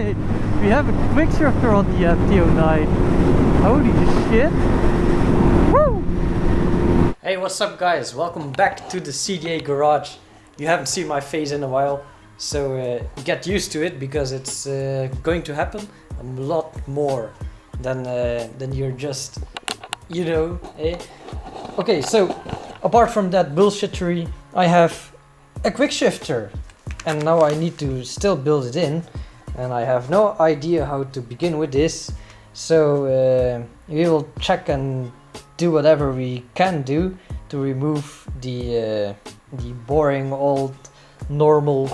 Alright, we have a Quickshifter on the MT09. Holy shit! Woo! Hey, what's up guys? Welcome back to the CDA garage. You haven't seen my face in a while, so get used to it because it's going to happen a lot more than you're just, you know, eh? Okay, so apart from that bullshittery, I have a Quickshifter. And now I need to still build it in, and I have no idea how to begin with this, so we will check and do whatever we can do to remove the boring old normal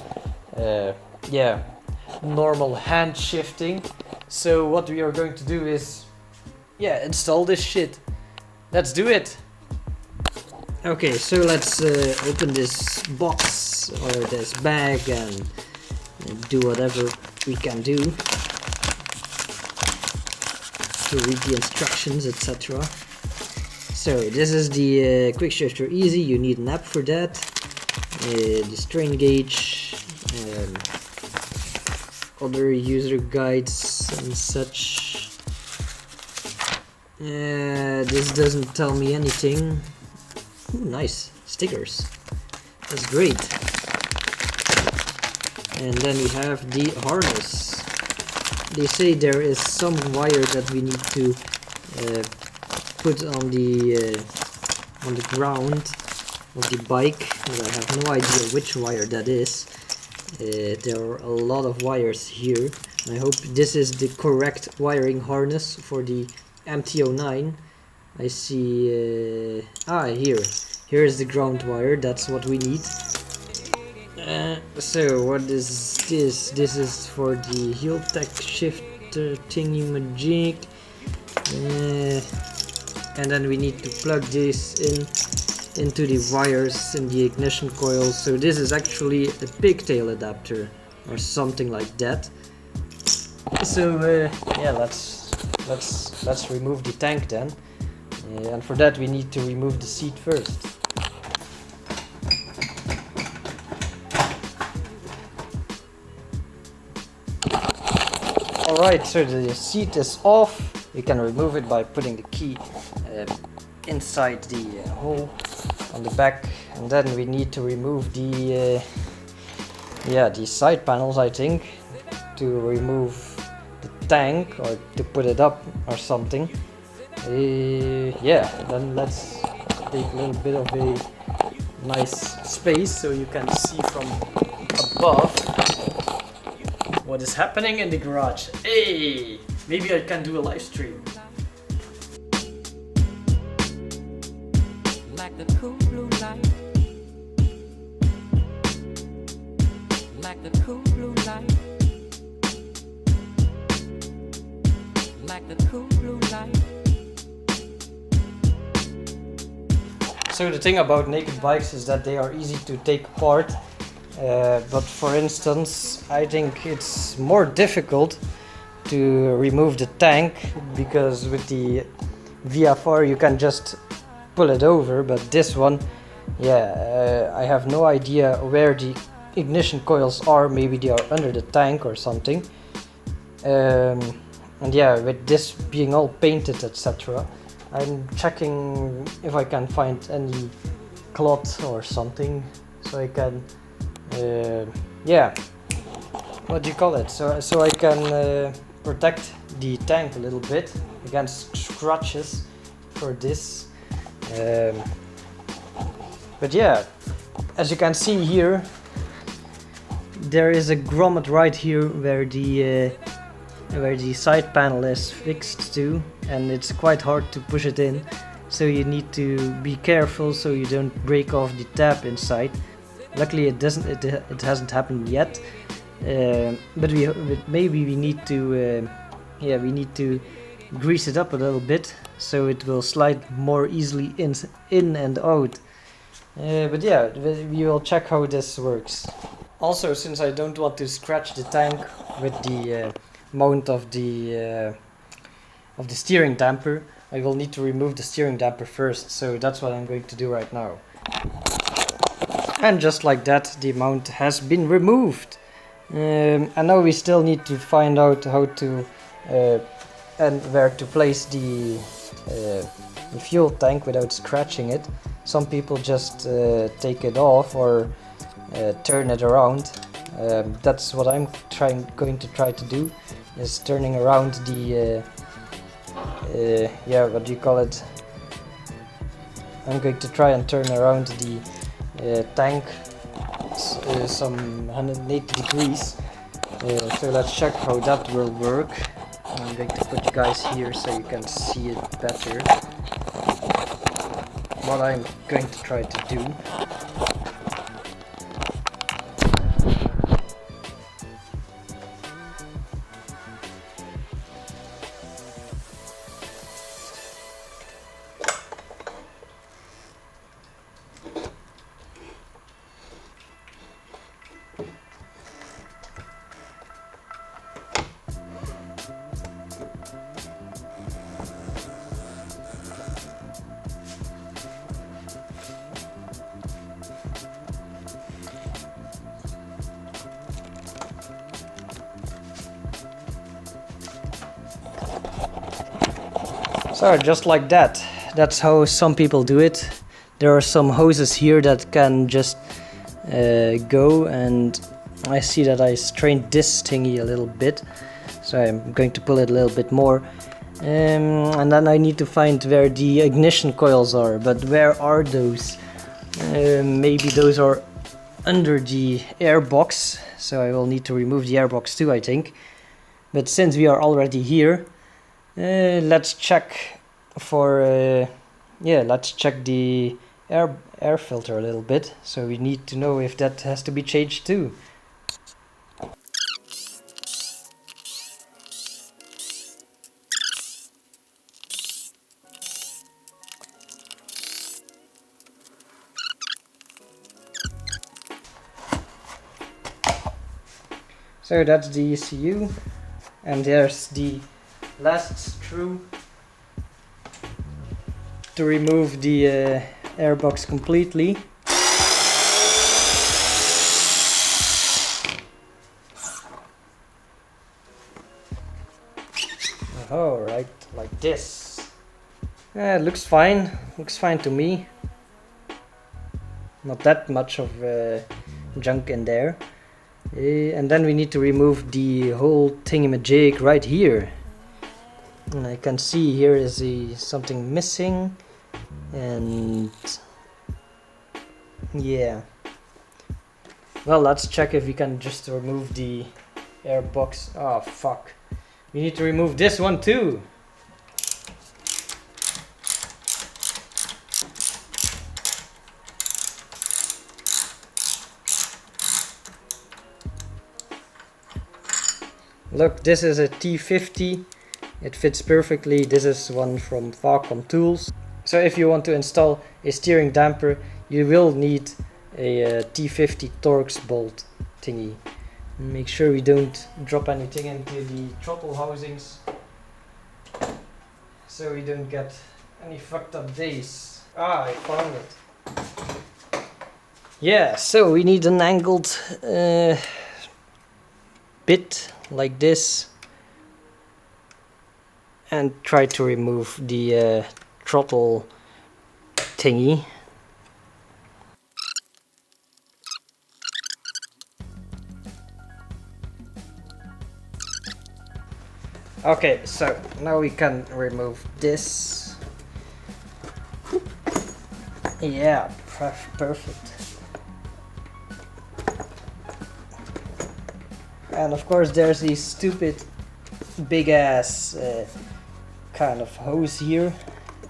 normal hand shifting. So what we are going to do is install this shit. Let's do it. Okay, so let's open this box or this bag and do whatever we can do to read the instructions, etc. So this is the Quickshifter Easy. You need an app for that, the strain gauge, other user guides and such. This doesn't tell me anything. Ooh, nice stickers, that's great. And then we have the harness. They say there is some wire that we need to put on the ground of the bike, but I have no idea which wire that is. There are a lot of wires here. I hope this is the correct wiring harness for the MT09. I see, here is the ground wire, that's what we need. So what is this? This is for the Healtech shifter thingy magic. And then we need to plug this into the wires in the ignition coil. So this is actually a pigtail adapter or something like that. So yeah, let's remove the tank then. And for that we need to remove the seat first. Alright, so the seat is off. You can remove it by putting the key inside the hole on the back, and then we need to remove the side panels, I think, to remove the tank or to put it up or something. Then let's take a little bit of a nice space so you can see from above what is happening in the garage. Hey, maybe I can do a live stream. Like the cool blue light. Like the cool blue light. Like the cool blue light. So the thing about naked bikes is that they are easy to take apart. But for instance, I think it's more difficult to remove the tank, because with the VFR you can just pull it over, but this one, I have no idea where the ignition coils are. Maybe they are under the tank or something. And yeah, with this being all painted, etc., I'm checking if I can find any cloth or something so I can what do you call it, so I can protect the tank a little bit against scratches for this. But yeah, as you can see here, there is a grommet right here where the side panel is fixed to, and it's quite hard to push it in, so you need to be careful so you don't break off the tab inside. Luckily it hasn't happened yet, but maybe we need to grease it up a little bit so it will slide more easily in and out. But yeah, we will check how this works. Also, since I don't want to scratch the tank with the mount of the steering damper, I will need to remove the steering damper first, so that's what I'm going to do right now. And just like that, the mount has been removed. And now we still need to find out how to and where to place the fuel tank without scratching it. Some people just take it off or turn it around. That's what I'm going to try to do, is turning around the yeah, what do you call it? I'm going to try and turn around the tank some 180 degrees. So let's check how that will work. I'm going to put you guys here so you can see it better. What I'm going to try to do. So just like that, that's how some people do it. There are some hoses here that can just go, and I see that I strained this thingy a little bit, so I'm going to pull it a little bit more. And then I need to find where the ignition coils are, but where are those? Maybe those are under the airbox, so I will need to remove the airbox too, I think. But since we are already here, let's check for yeah, let's check the air filter a little bit. So we need to know if that has to be changed too. So that's the ECU, and there's the last screw to remove the airbox completely. Oh, right, like this. It looks fine to me. Not that much of junk in there. And then we need to remove the whole thingamajig right here. And I can see here is something missing, and yeah. Well, let's check if we can just remove the airbox. Oh fuck, we need to remove this one too. Look, this is a T50. It fits perfectly. This is one from Facecam tools. So if you want to install a steering damper, you will need a T50 Torx bolt thingy. Make sure we don't drop anything into the throttle housings, so we don't get any fucked up days. Ah, I found it. Yeah, so we need an angled bit like this, and try to remove the throttle thingy. Okay, so now we can remove this. Yeah, perfect. And of course there's these stupid big ass kind of hose here,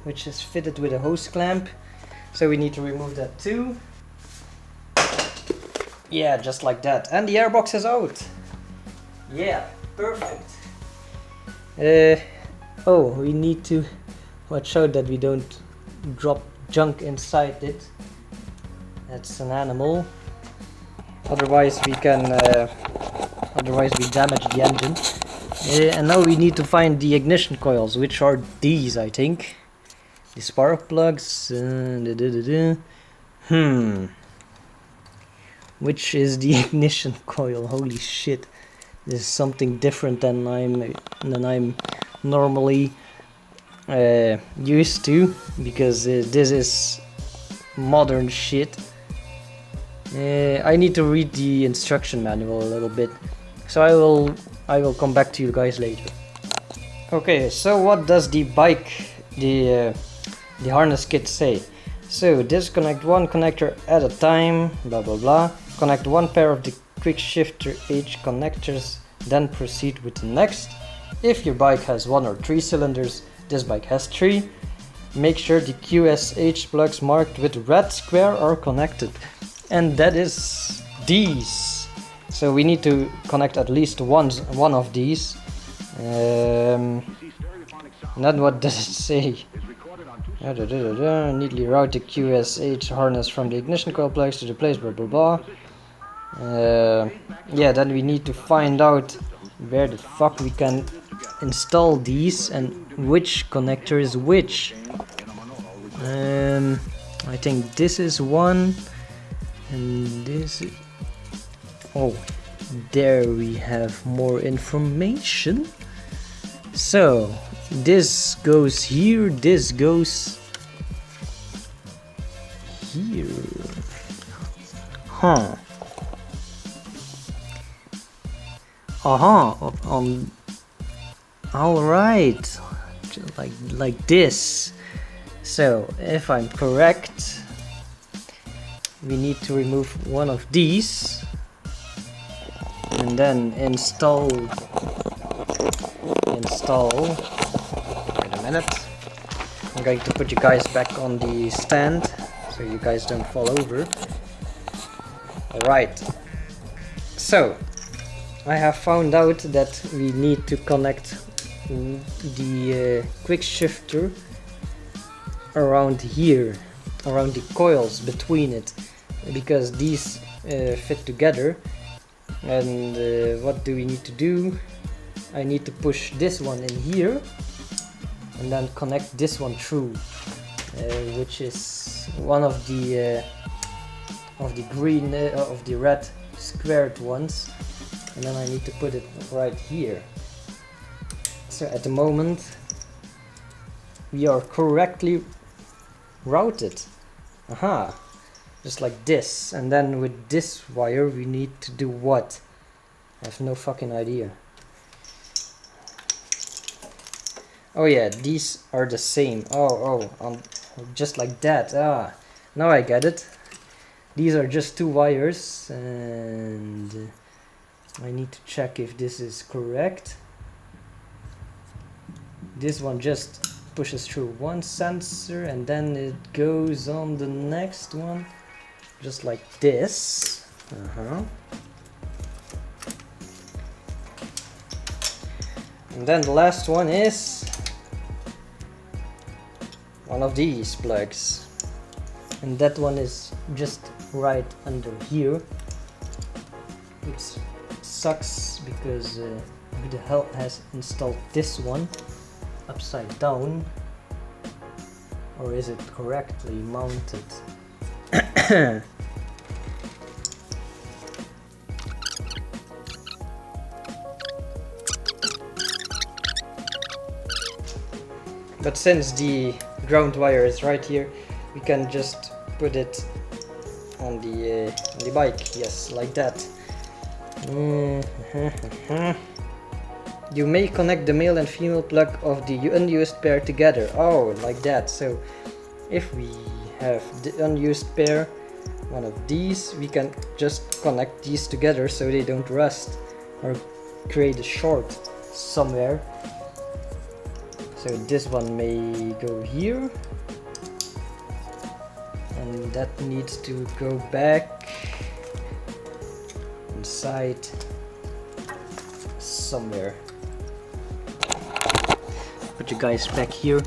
which is fitted with a hose clamp, so we need to remove that too. Yeah, just like that, and the airbox is out. Yeah, perfect. Oh, we need to watch out that we don't drop junk inside it. That's an animal, otherwise we can otherwise we damage the engine. And now we need to find the ignition coils, which are these, I think. The spark plugs. which is the ignition coil. Holy shit, this is something different than I'm normally used to, because this is modern shit. I need to read the instruction manual a little bit, so I will come back to you guys later. Okay, so what does the harness kit say? So disconnect one connector at a time, blah blah blah. Connect one pair of the Quickshifter H connectors, then proceed with the next. If your bike has 1 or 3 cylinders, this bike has 3. Make sure the QSH plugs marked with red square are connected. And that is these. So we need to connect at least one of these. Then what does it say? Neatly route the QSH harness from the ignition coil plugs to the place, blah blah blah. Yeah, then we need to find out where the fuck we can install these and which connector is which. I think this is one, and this is... Oh, there we have more information. So this goes here, this goes here. Huh. On. All right. Like this. So if I'm correct, we need to remove one of these and then install. Wait a minute. I'm going to put you guys back on the stand so you guys don't fall over. Alright. So I have found out that we need to connect the Quickshifter around here, around the coils between it, because these fit together. And what do we need to do? I need to push this one in here and then connect this one through, which is one of the green of the red squared ones, and then I need to put it right here. So at the moment we are correctly routed. Aha, just like this. And then with this wire we need to do what? I have no fucking idea. Oh yeah, these are the same. Just like that. Ah, now I get it. These are just 2 wires, and I need to check if this is correct. This one just pushes through one sensor and then it goes on the next one, just like this. And then the last one is one of these plugs, and that one is just right under here, which sucks because who the hell has installed this one upside down, or is it correctly mounted? But since the ground wire is right here, we can just put it on the bike, yes, like that. You may connect the male and female plug of the unused pair together. Oh, like that. So if we have the unused pair, one of these, we can just connect these together so they don't rust or create a short somewhere. So this one may go here, and that needs to go back inside somewhere. Put you guys back here.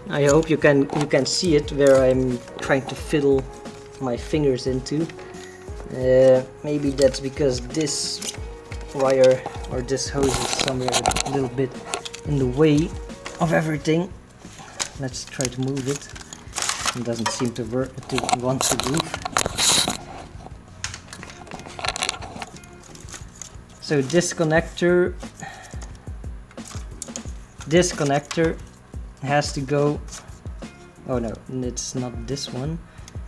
I hope you can see it where I'm trying to fiddle my fingers into. Maybe that's because this wire or this hose is somewhere a little bit in the way of everything. Let's try to move it. It doesn't seem to want to move. So this connector has to go, oh no, it's not this one,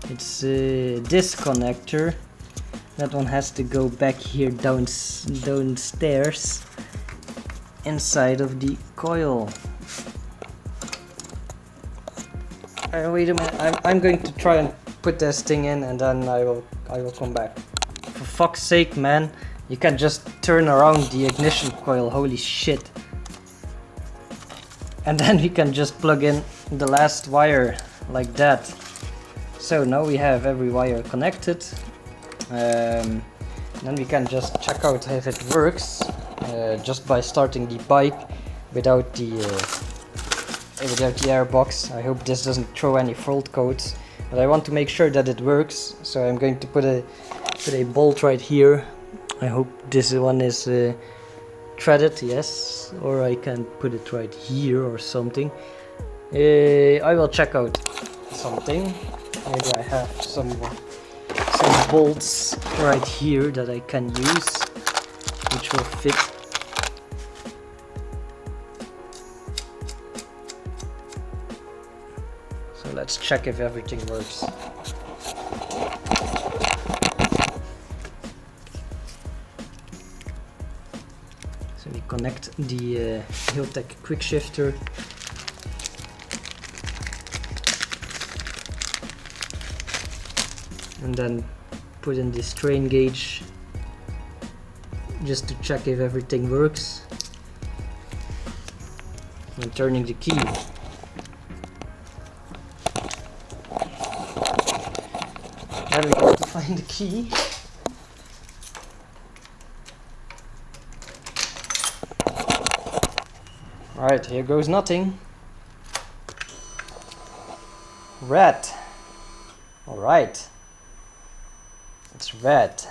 it's this connector. That one has to go back here downstairs inside of the coil. Wait a minute, I'm going to try and put this thing in and then I will come back. For fuck's sake, man, you can just turn around the ignition coil, holy shit. And then we can just plug in the last wire like that. So now we have every wire connected. Then we can just check out if it works just by starting the bike without the airbox. I hope this doesn't throw any fault codes, but I want to make sure that it works, so I'm going to put a bolt right here. I hope this one is threaded, yes, or I can put it right here or something. I will check out something. Maybe I have some bolts right here that I can use, which will fit. So let's check if everything works. So we connect the Healtech Quickshifter. And then put in the strain gauge just to check if everything works. I'm turning the key. Then we have to find the key. Alright, here goes nothing. Red. Alright. It's red.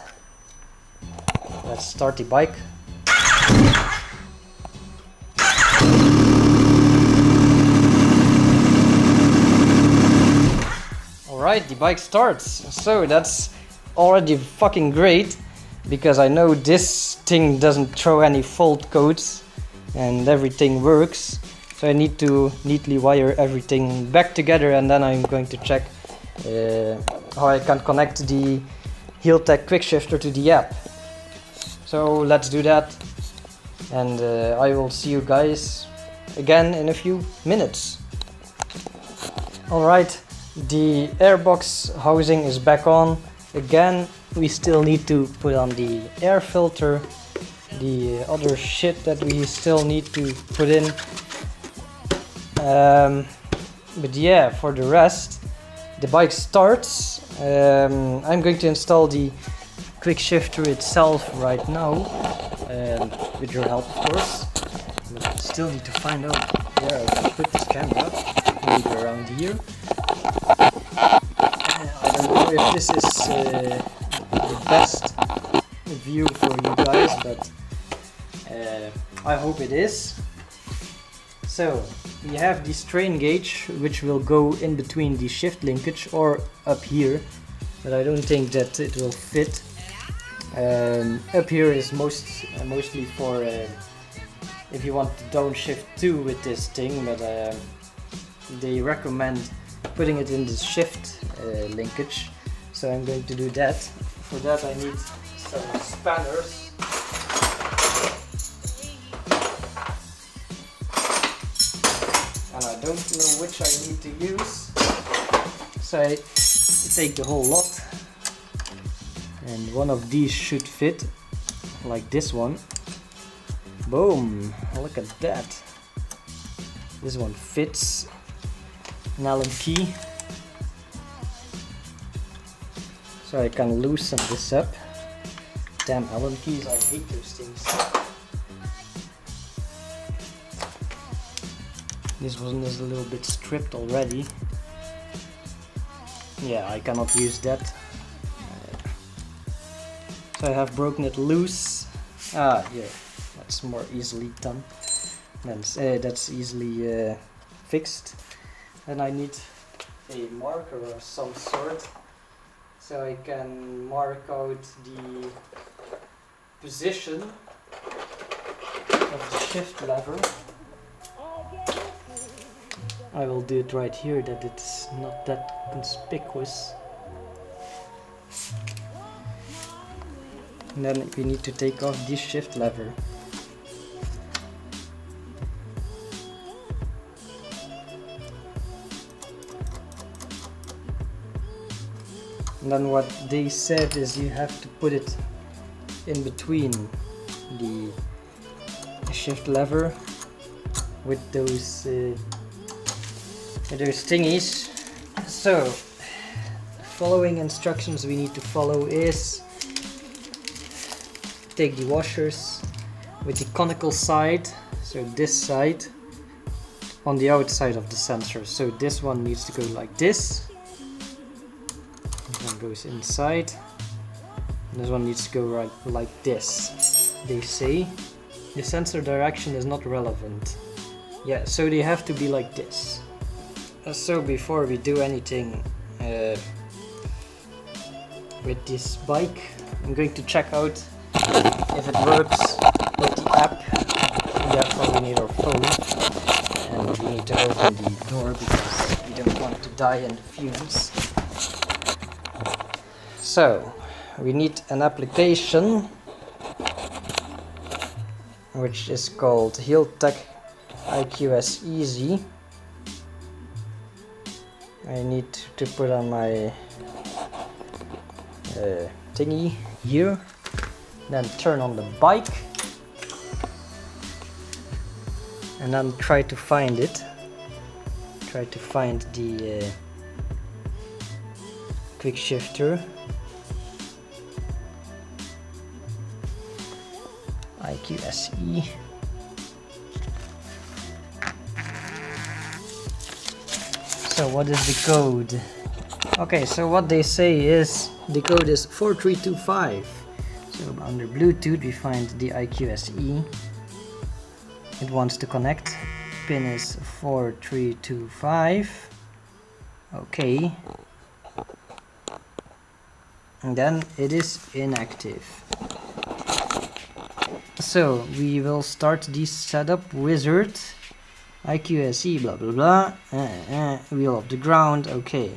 Let's start the bike. Alright, the bike starts. So that's already fucking great, because I know this thing doesn't throw any fault codes and everything works. So I need to neatly wire everything back together, and then I'm going to check how I can connect the Healtech Quickshifter to the app. So let's do that, and I will see you guys again in a few minutes. Alright, the airbox housing is back on. Again, we still need to put on the air filter, the other shit that we still need to put in. But yeah, for the rest, the bike starts. I'm going to install the Quickshifter itself right now, with your help of course. But still need to find out where I can put this camera. Maybe around here. I don't know if this is the best view for you guys, but I hope it is. So we have the strain gauge, which will go in between the shift linkage or up here, but I don't think that it will fit. Up here is mostly for if you want to downshift 2 with this thing, but they recommend putting it in the shift linkage, so I'm going to do that. For that I need some spanners. And I don't know which I need to use, so I take the whole lot, and one of these should fit, like this one. Boom, look at that. This one fits. An Allen key, so I can loosen this up. Damn Allen keys, I hate those things. This one is a little bit stripped already. Yeah, I cannot use that. So I have broken it loose. Ah, yeah, that's more easily done. That's easily fixed. And I need a marker of some sort, so I can mark out the position of the shift lever. I will do it right here that it's not that conspicuous. And then we need to take off this shift lever. And then what they said is you have to put it in between the shift lever with those thingies. So, following instructions we need to follow is take the washers with the conical side, so this side, on the outside of the sensor. So this one needs to go like this. One goes inside. And this one needs to go right like this. They say the sensor direction is not relevant. Yeah, so they have to be like this. So before we do anything with this bike, I'm going to check out if it works with the app. Therefore we need our phone, and we need to open the door because we don't want to die in the fumes. So we need an application which is called Healtech iQSE. I need to put on my thingy here, then turn on the bike and then try to find it. Try to find the Quickshifter. iQSE. So what is the code? Okay, so what they say is the code is 4325. So under Bluetooth we find the iQSE. It wants to connect. Pin is 4325. Okay. And then it is inactive. So we will start the setup wizard. iQSE blah blah blah. Wheel of the ground. Okay.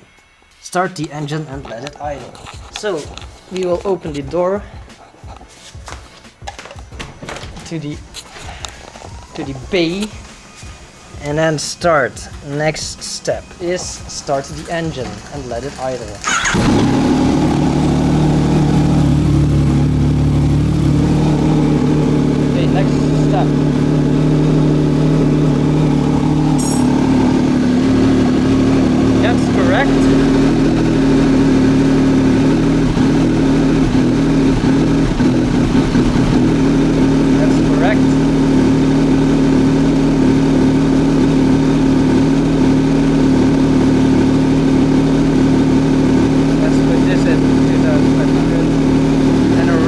Start the engine and let it idle. So we will open the door to the bay and then start. Next step is start the engine and let it idle. Okay, next step. That's correct.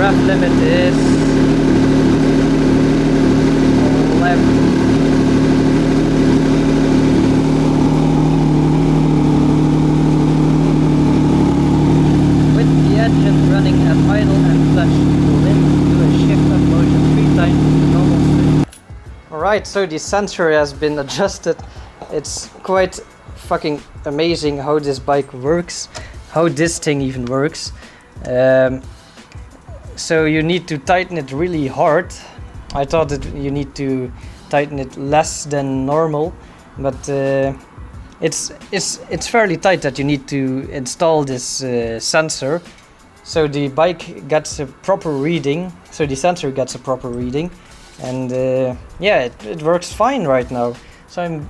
Limit is 11. With the engine running at idle and clutch, pull in to a shift up motion 3 times normal speed. Alright, so the sensor has been adjusted. It's quite fucking amazing how this bike works, how this thing even works. So you need to tighten it really hard. I thought that you need to tighten it less than normal, but it's fairly tight that you need to install this sensor. So the bike gets a proper reading, so the sensor gets a proper reading, and yeah, it works fine right now. So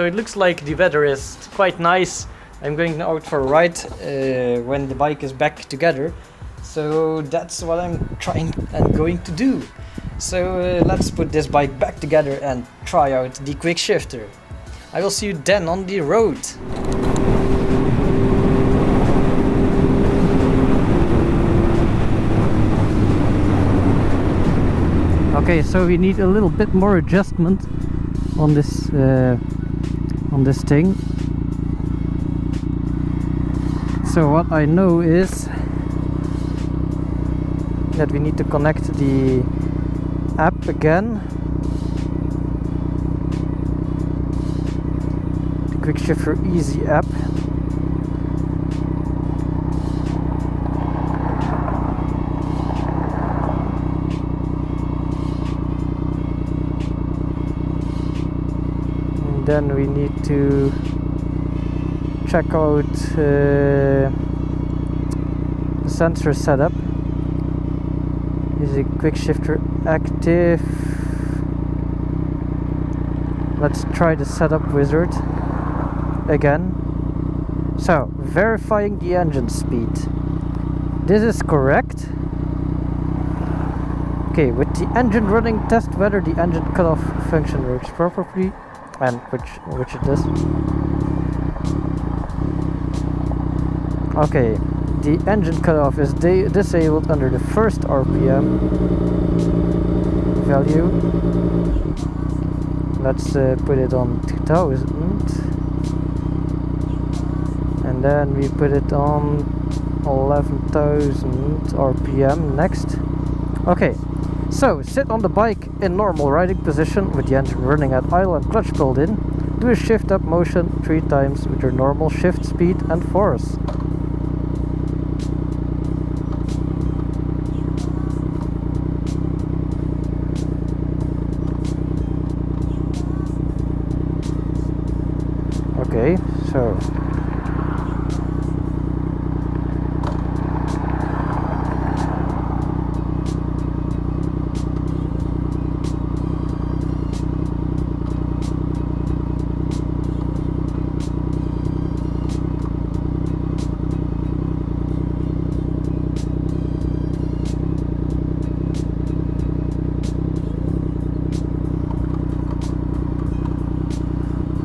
it looks like the weather is quite nice. I'm going out for a ride when the bike is back together. So that's what I'm trying and going to do. So let's put this bike back together and try out the Quickshifter. I will see you then on the road. Okay, so we need a little bit more adjustment on this thing. So what I know is that we need to connect the app again Quickshifter Easy app. And then we need to check out the sensor setup. Is a Quickshifter active? Let's try the setup wizard again. So, verifying the engine speed. This is correct. Okay, with the engine running, test whether the engine cutoff function works properly, and which it does. Okay, the engine cutoff is disabled under the first RPM value. Let's put it on 2000, and then we put it on 11,000 RPM next. Okay, so sit on the bike in normal riding position with the engine running at idle and clutch pulled in. Do a shift up motion 3 times with your normal shift speed and force. Okay, so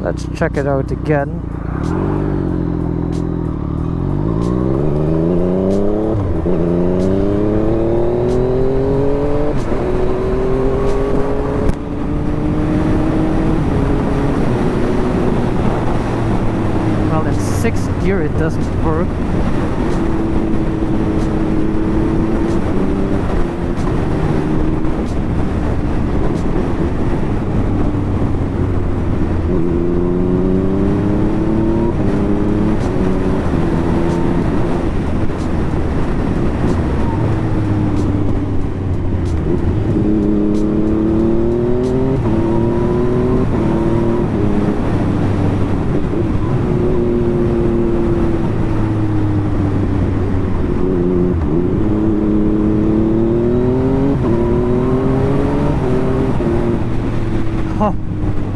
let's check it out again. Well, in 6th gear it doesn't work.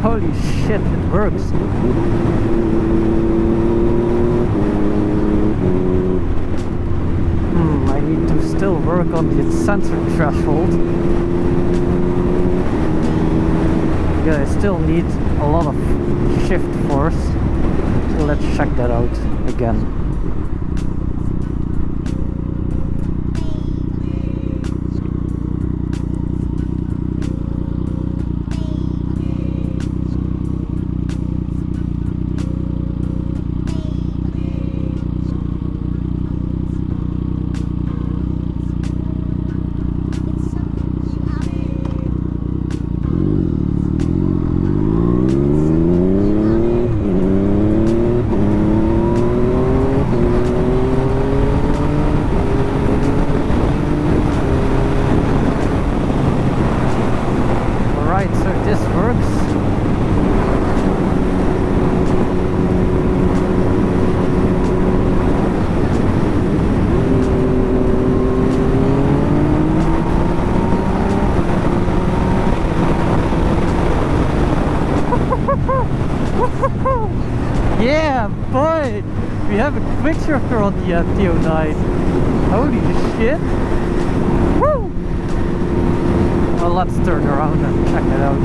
Holy shit, it works. I need to still work on the sensor threshold. Yeah, I still need a lot of shift force. So let's check that out again. Yeah, boy! We have a Quickshifter on the MT09. Holy shit! Woo! Well, let's turn around and check it out.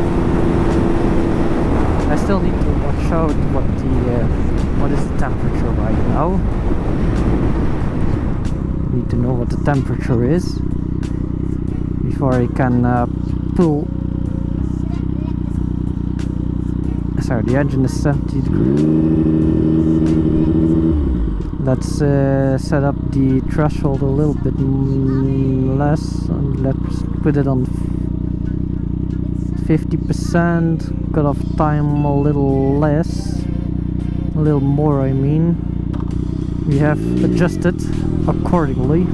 I still need to watch out what is the temperature right now. Need to know what the temperature is before I can pull. Sorry, the engine is 70 degrees. Let's set up the threshold a little bit less, and let's put it on 50%, cut off time a little less. little more, I mean. We have adjusted accordingly.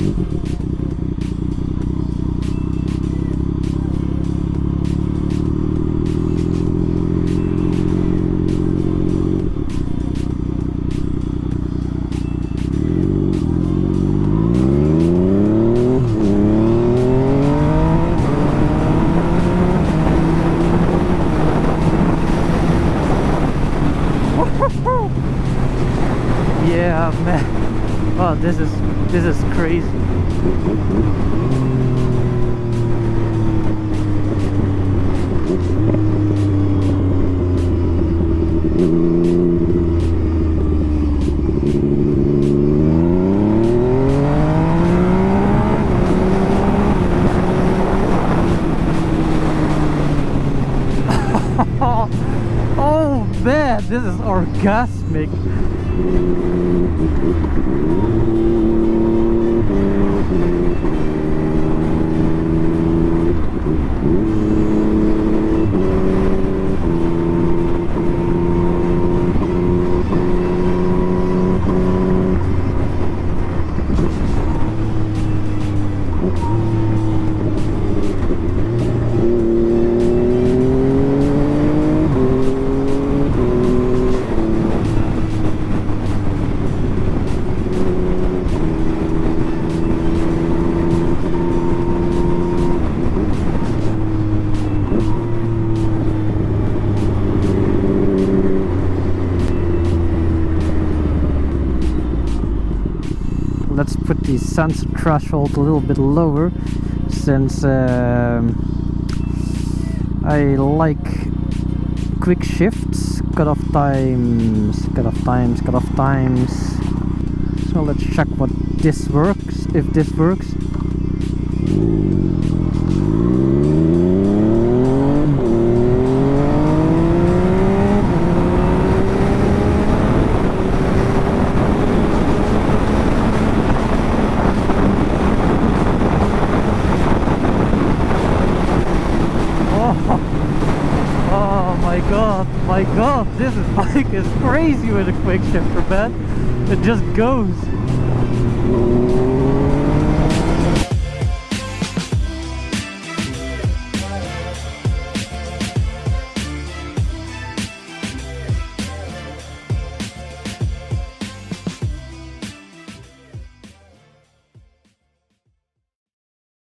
Yeah, man. Oh, this is crazy. Oh man, this is orgasmic. Let's put the sensor threshold a little bit lower, since I like quick shifts, cutoff times. So let's check what this works, if this works. My god, this bike is crazy with a quick shifter, man. It just goes.